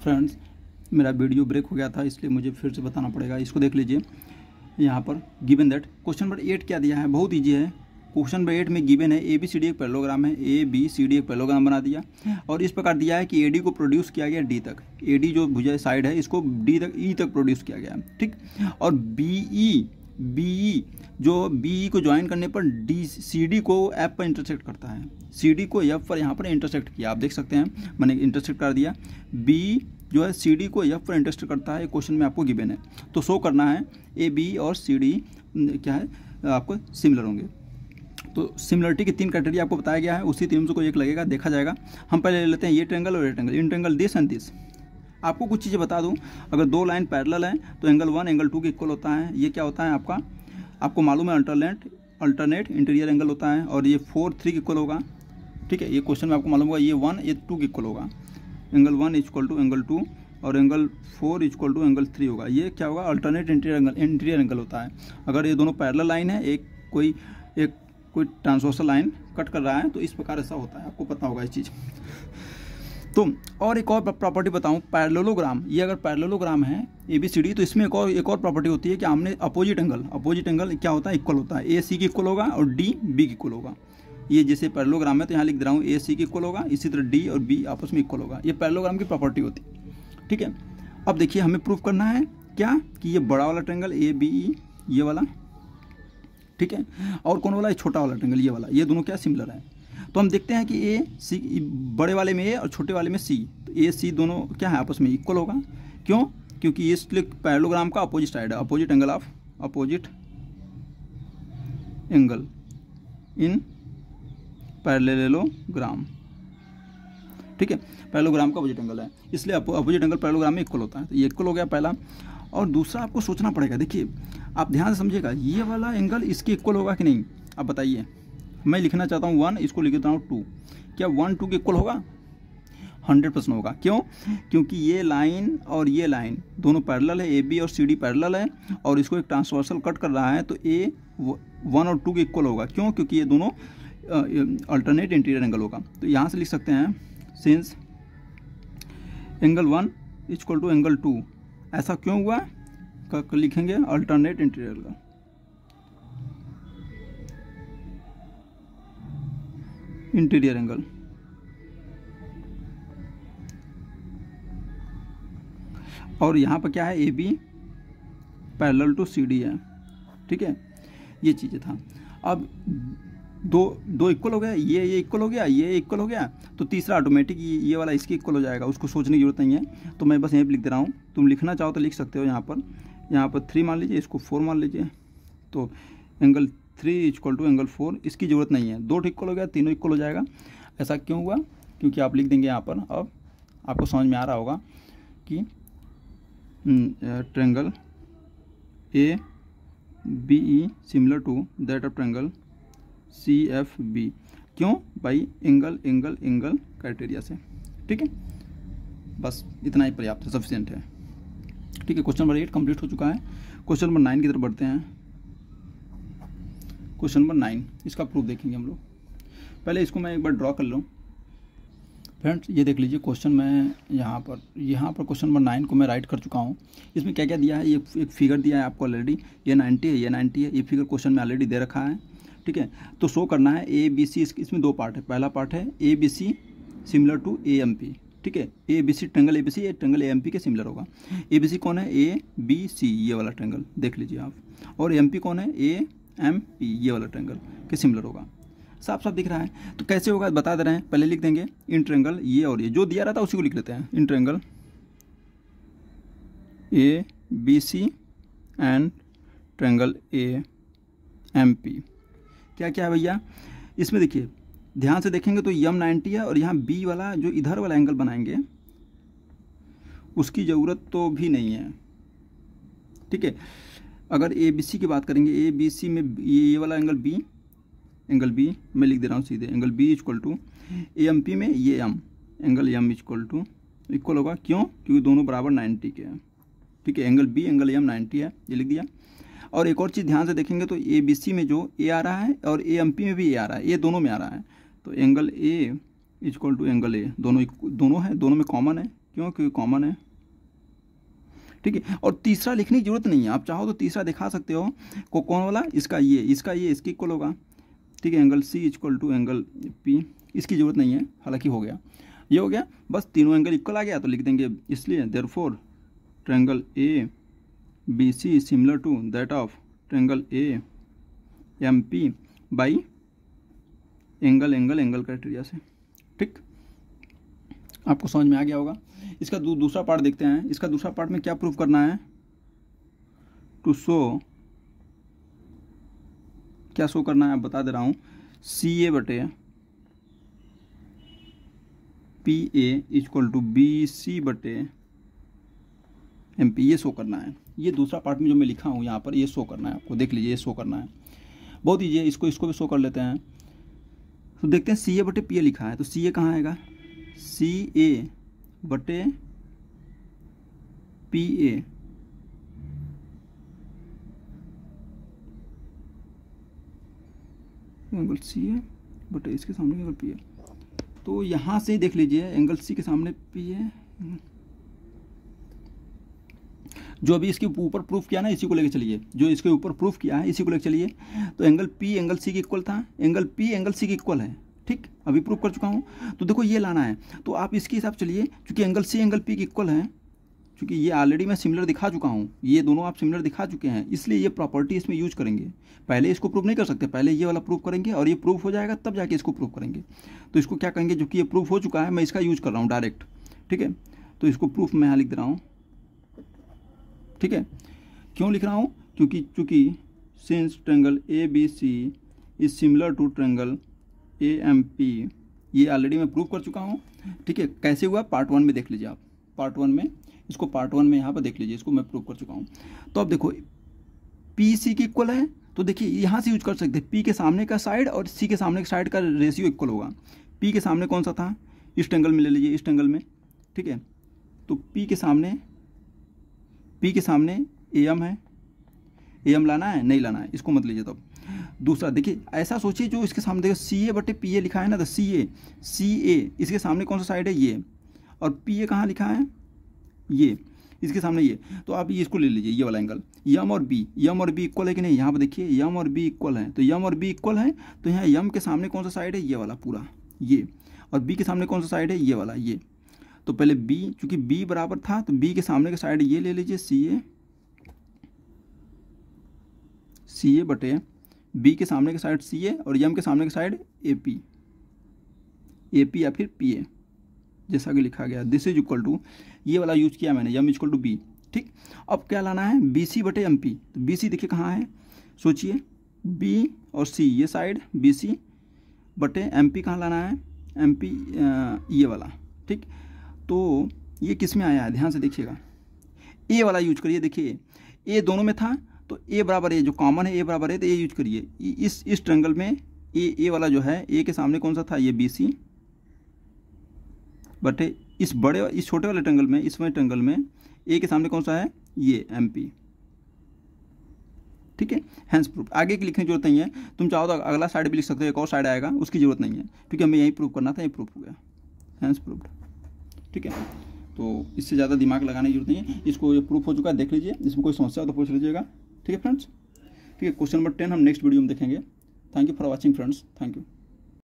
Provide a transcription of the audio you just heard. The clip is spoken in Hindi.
फ्रेंड्स, मेरा वीडियो ब्रेक हो गया था, इसलिए मुझे फिर से बताना पड़ेगा। इसको देख लीजिए। यहाँ पर गिवन दैट क्वेश्चन नंबर 8 क्या दिया है, बहुत ईजी है। क्वेश्चन नंबर 8 में गिवन है ABCD एक पैरेललोग्राम है, ABCD एक पैरेललोग्राम बना दिया और इस प्रकार दिया है कि AD को प्रोड्यूस किया गया D तक। AD जो भुजा साइड है इसको D तक E तक प्रोड्यूस किया गया, ठीक। और BE जो BE को ज्वाइन करने पर CD को F पर इंटरसेक्ट करता है, CD को F पर यहाँ पर इंटरसेक्ट किया, आप देख सकते हैं मैंने इंटरसेक्ट कर दिया। B जो है CD को F पर इंटरसेक्ट करता है, क्वेश्चन में आपको गिवन है। तो शो करना है AB और CD क्या है आपको सिमिलर होंगे। तो सिमिलरिटी की 3 क्राइटेरिया आपको बताया गया है, उसी 3 में को एक लगेगा, देखा जाएगा। हम पहले ले लेते हैं ये ट्रायंगल और ये triangle, in triangle this and this. आपको कुछ चीज़ें बता दूं, अगर 2 लाइन पैरेलल हैं तो एंगल 1 एंगल 2 के इक्वल होता है। ये क्या होता है आपको मालूम है, अल्टरनेट इंटीरियर एंगल होता है। और ये 4 3 के इक्वल होगा, ठीक है। ये क्वेश्चन में आपको मालूम होगा, ये 1 ये 2 के इक्वल होगा। एंगल 1 इक्वल टू एंगल 2 और एंगल 4 इक्वल टू एंगल 3 होगा। ये क्या होगा, अल्टरनेट इंटीरियर एंगल होता है। अगर ये दोनों पैरेलल लाइन है, एक कोई ट्रांसवर्सल लाइन कट कर रहा है, तो इस प्रकार ऐसा होता है, आपको पता होगा इस चीज़। तो और एक और प्रॉपर्टी बताऊं, पैरेललोग्राम, ये अगर पैरेललोग्राम है ABCD तो इसमें एक और प्रॉपर्टी होती है कि हमने अपोजिट एंगल क्या होता है, इक्वल होता है। AC के इक्वल होगा और D B के इक्वल होगा। ये जैसे पैरेललोग्राम है तो यहाँ लिख दे रहा हूँ AC के इक्वल होगा, इसी तरह D और B आपस में इक्वल होगा। ये पैरेललोग्राम की प्रॉपर्टी होती है, ठीक है। अब देखिए हमें प्रूव करना है क्या कि ये बड़ा वाला ट्रायंगल ABE ये वाला, ठीक है, और कौन वाला, छोटा वाला ट्रायंगल ये वाला, ये दोनों क्या सिमिलर है। तो हम देखते हैं कि AC बड़े वाले में A और छोटे वाले में C, तो AC दोनों क्या है आपस में इक्वल होगा। क्यों, क्योंकि ये पैरेललोग्राम का अपोजिट साइड है, अपोजिट एंगल इन पैरेललोग्राम, ठीक है। पैरेललोग्राम का अपोजिट एंगल है, इसलिए अपोजिट एंगल पैरेललोग्राम में इक्वल होता है। तो ये इक्वल हो गया पहला। और दूसरा आपको सोचना पड़ेगा, देखिए आप ध्यान से समझिएगा, ये वाला एंगल इसके इक्वल होगा कि नहीं, आप बताइए। मैं लिखना चाहता हूँ 1, इसको लिख देता हूँ 2। क्या 1 2 के इक्वल होगा? 100% होगा। क्यों? क्योंकि ये लाइन और ये लाइन दोनों पैरेलल है, AB और CD पैरेलल है और इसको एक ट्रांसवर्सल कट कर रहा है, तो A 1 और 2 के इक्वल होगा। क्यों? क्योंकि ये दोनों अल्टरनेट इंटीरियर एंगल होगा। तो यहाँ से लिख सकते हैं since angle 1 equal to angle 2। ऐसा क्यों हुआ, लिखेंगे अल्टरनेट इंटीरियर का, इंटीरियर एंगल। और यहाँ पर क्या है, AB पैरेलल टू CD है, ठीक है। ये चीज़ें था। अब दो इक्वल हो गया, ये इक्वल हो गया, ये इक्वल हो गया, तो तीसरा ऑटोमेटिक ये वाला इसके इक्वल हो जाएगा, उसको सोचने की जरूरत नहीं है। तो मैं बस यहीं पर लिख दे रहा हूँ, तुम लिखना चाहो तो लिख सकते हो। यहाँ पर 3 मान लीजिए, इसको 4 मान लीजिए, तो एंगल 3 इक्वल टू एंगल 4, इसकी ज़रूरत नहीं है। 2 इक्वल हो गया, तीनों इक्वल हो जाएगा। ऐसा क्यों हुआ? क्योंकि आप लिख देंगे यहाँ पर, अब आपको समझ में आ रहा होगा कि triangle ABE similar to that of triangle CFB। क्यों? बाई एंगल क्राइटेरिया से, ठीक है। बस इतना ही पर्याप्त है, सफिशिएंट है, ठीक है। क्वेश्चन नंबर 8 कंप्लीट हो चुका है। क्वेश्चन नंबर 9 की तरफ बढ़ते हैं। क्वेश्चन नंबर 9, इसका प्रूफ देखेंगे हम लोग। पहले इसको मैं एक बार ड्रॉ कर लूँ। फ्रेंड्स ये देख लीजिए, क्वेश्चन मैं यहाँ पर क्वेश्चन नंबर 9 को मैं राइट कर चुका हूँ। इसमें क्या क्या दिया है, ये एक फिगर दिया है आपको ऑलरेडी, ये 90 है, ये 90 है। ये फिगर क्वेश्चन में ऑलरेडी दे रखा है, ठीक है। तो शो करना है ABC, इसमें 2 पार्ट है। पहला पार्ट है ABC सिमिलर टू AMP, ठीक है। ABC ट्रायंगल ABC ये ट्रायंगल AMP के सिमिलर होगा। ABC कौन है, ABC ये वाला ट्रायंगल देख लीजिए आप, और MP कौन है, AMP ये वाला ट्रायंगल के सिमिलर होगा। साफ साफ दिख रहा है। तो कैसे होगा बता दे रहे हैं, पहले लिख देंगे इन ट्रायंगल, ये और ये जो दिया रहता है उसी को लिख लेते हैं। In triangle ABC and triangle AMP क्या क्या है भैया, इसमें देखिए ध्यान से देखेंगे तो M 90 है, और यहाँ B वाला जो इधर वाला एंगल बनाएंगे उसकी ज़रूरत तो भी नहीं है, ठीक है। अगर ABC की बात करेंगे, ABC में ये वाला एंगल B मैं लिख दे रहा हूँ सीधे, angle B equal to AMP में ये M एंगल M इक्वल होगा। क्यों? क्योंकि दोनों बराबर 90 के हैं, ठीक है। एंगल B एंगल M 90 है, ये लिख दिया। और एक और चीज़ ध्यान से देखेंगे तो ABC में जो A आ रहा है और AMP में भी A आ रहा है, ये दोनों में आ रहा है। तो angle A equal to angle A दोनों है, दोनों में कॉमन है, क्यों? क्योंकि कॉमन है, ठीक है। और तीसरा लिखने की जरूरत नहीं है, आप चाहो तो तीसरा दिखा सकते हो। कौन वाला? इसका ये इसके इक्वल होगा, ठीक है। Angle C equal to angle P, इसकी जरूरत नहीं है, हालांकि हो गया, ये हो गया, बस तीनों एंगल इक्वल आ गया तो लिख देंगे, इसलिए therefore triangle A B C similar to that of triangle A M P by angle criteria से, ठीक। आपको समझ में आ गया होगा। इसका दूसरा पार्ट देखते हैं। इसका दूसरा पार्ट में क्या प्रूफ करना है? टू शो, क्या शो करना है आप बता दे रहा हूँ, सी ए बटे P A equal to B C बटे एम पी, ये शो करना है। ये दूसरा पार्ट में जो मैं लिखा हूँ यहाँ पर, ये शो करना है आपको, देख लीजिए, ये शो करना है, बहुत ईजी है। इसको भी शो कर लेते हैं। तो देखते हैं सी ए बटे पी ए लिखा है, तो सी ए कहाँ आएगा? सी ए बटे P A, angle C A बटे इसके सामने एंगल पी ए। तो यहाँ से देख लीजिए, एंगल सी के सामने पी ए, जो अभी इसके ऊपर प्रूफ किया ना, इसी को लेके चलिए, जो इसके ऊपर प्रूफ किया है इसी को लेके चलिए। तो एंगल पी एंगल सी के इक्वल था, एंगल पी एंगल सी के इक्वल है, ठीक, अभी प्रूफ कर चुका हूँ। तो देखो ये लाना है, तो आप इसके हिसाब चलिए, क्योंकि एंगल सी एंगल पी के इक्वल है, क्योंकि ये ऑलरेडी मैं सिमिलर दिखा चुका हूँ, ये दोनों आप सिमिलर दिखा चुके हैं, इसलिए ये प्रॉपर्टी इसमें यूज करेंगे। पहले इसको प्रूफ नहीं कर सकते, पहले ये वाला प्रूफ करेंगे और ये प्रूफ हो जाएगा तब जाके इसको प्रूफ करेंगे। तो इसको क्या करेंगे, जो कि ये प्रूफ हो चुका है, मैं इसका यूज कर रहा हूँ डायरेक्ट, ठीक है। तो इसको प्रूफ मैं यहाँ लिख दे रहा हूँ, ठीक है। क्यों लिख रहा हूँ? क्योंकि since triangle A B C is similar to triangle A M P, ये ऑलरेडी मैं प्रूव कर चुका हूँ, ठीक है। कैसे हुआ? पार्ट 1 में देख लीजिए आप, पार्ट 1 में, इसको पार्ट 1 में यहाँ पर देख लीजिए, इसको मैं प्रूव कर चुका हूँ। तो अब देखो पी सी की इक्वल है, तो देखिए यहाँ से यूज कर सकते हैं, पी के सामने का साइड और सी के सामने का साइड का रेशियो इक्वल होगा। पी के सामने कौन सा था? इस ट्रायंगल में ले लीजिए, इस ट्रायंगल में, ठीक है। तो पी के सामने ए एम है, ए एम लाना है नहीं लाना है, इसको मत लीजिए। तो दूसरा देखिए, ऐसा सोचिए, जो इसके सामने देखो सी ए बटे पी ए लिखा है ना, तो सी ए इसके सामने कौन सा साइड है? ये, और पी ए कहाँ लिखा है? ये, इसके सामने ये। तो आप ये इसको ले लीजिए, ये वाला एंगल, यम और बी इक्वल है कि नहीं? यहाँ पर देखिए यम और बी इक्वल है, तो यम और बी इक्वल है, तो यहाँ यम के सामने कौन सा साइड है? ये वाला पूरा, ये, और बी के सामने कौन सा साइड है? ये वाला, ये। तो पहले बी, चूंकि बी बराबर था, तो बी के सामने का साइड ये ले लीजिए, सी ए बटे बी के सामने का साइड सी ए और यम के सामने का साइड ए पी या फिर पी ए, जैसा कि लिखा गया। दिस इज इक्वल टू, ये वाला यूज किया मैंने, यम इक्वल टू बी, ठीक। अब क्या लाना है? बी सी बटे एम पी। तो बी सी देखिए कहाँ है, सोचिए, बी और सी ये साइड, बी सी बटे एम पी कहाँ लाना है? एम पी ये वाला, ठीक। तो ये किस में आया है? ध्यान से देखिएगा, ए वाला यूज करिए। देखिए ए दोनों में था, तो ए बराबर ए, जो कॉमन है ए बराबर है, तो ए यूज करिए। इस ट्रायंगल में ए वाला जो है, ए के सामने कौन सा था? ये बी सी बटे इस छोटे वाले ट्रायंगल में, इस वाले ट्रायंगल में ए के सामने कौन सा है? ये एम पी, ठीक है। हैंस प्रूफ, आगे की लिखने की जरूरत नहीं है, तुम चाहो तो अगला साइड भी लिख सकते हो, एक और साइड आएगा, उसकी जरूरत नहीं है, क्योंकि हमें यही प्रूफ करना था, ये प्रूफ हो गया, हैंस प्रूफ्ड, ठीक है। तो इससे ज़्यादा दिमाग लगाने की जरूरत नहीं है, इसको ये प्रूफ हो चुका है, देख लीजिए, इसमें कोई समस्या हो तो पूछ लीजिएगा, ठीक है फ्रेंड्स। ठीक है, क्वेश्चन नंबर 10 हम नेक्स्ट वीडियो में देखेंगे। Thank you for watching friends, thank you.